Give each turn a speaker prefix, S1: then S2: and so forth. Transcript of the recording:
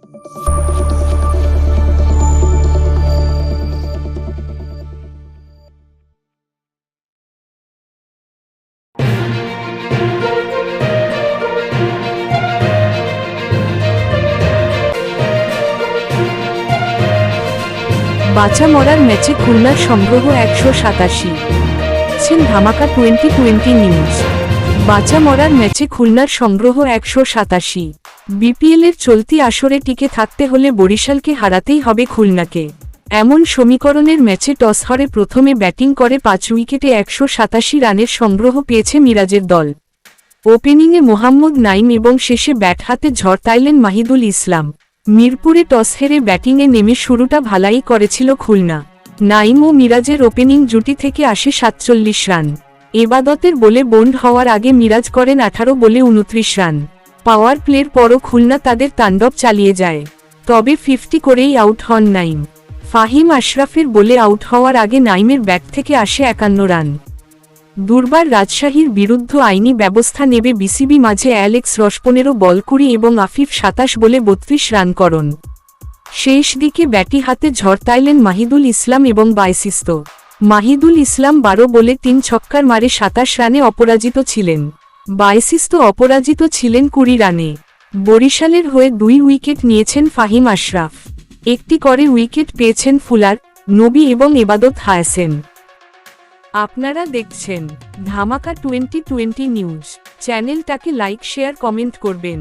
S1: বাঁচা মরার ম্যাচে খুলনার সংগ্রহ 187। ধামাকা 2020 নিউজ। বাঁচা মরার ম্যাচে খুলনার সংগ্রহ 187। বিপিএলের চলতি আসরে টিকে থাকতে হলে বরিশালকে হারাতেই হবে খুলনাকে। এমন সমীকরণের ম্যাচে টস হেরে প্রথমে ব্যাটিং করে 5 উইকেটে 187 রানের সংগ্রহ পেয়েছে মিরাজের দল। ওপেনিংয়ে মোহাম্মদ নাইম এবং শেষে ব্যাট হাতে ঝড়তাইলেন মাহিদুল ইসলাম। মিরপুরে টস হেরে ব্যাটিংয়ে নেমে শুরুটা ভালাই করেছিল খুলনা। নাইম ও মিরাজের ওপেনিং জুটি থেকে আসে 47 রান। এবাদতের বলে বোল্ড হওয়ার আগে মিরাজ করেন 18 বলে 29 রান। পাওয়ার প্লের পরও খুলনা তাদের তাণ্ডব চালিয়ে যায়, তবে 50 করেই আউট হন নাইম। ফাহিম আশরাফের বলে আউট হওয়ার আগে নাইমের ব্যাট থেকে আসে 51 রান। দুর্বার রাজশাহীর বিরুদ্ধে আইনি ব্যবস্থা নেবে বিসিবি। মাঝে অ্যালেক্স রস 15 বল 20 এবং আফিফ 27 বলে 32 রান করন। শেষ দিকে ব্যাটি হাতে ঝড়তাইলেন মাহিদুল ইসলাম এবং বাইসিস্তো। মাহিদুল ইসলাম 12 বলে 3 ছক্কার মারে 27 রানে অপরাজিত ছিলেন। বাইসিস্তো অপরাজিত ছিলেন 20 রানে। বরিশালের হয়ে 2 উইকেট নিয়েছেন ফাহিম আশরাফ। একটি করে উইকেট পেয়েছেন ফুলার, নবী এবং এবাদত হায়াসেন। আপনারা দেখছেন ধামাকা 2020 নিউজ। চ্যানেলটাকে লাইক, শেয়ার, কমেন্ট করবেন।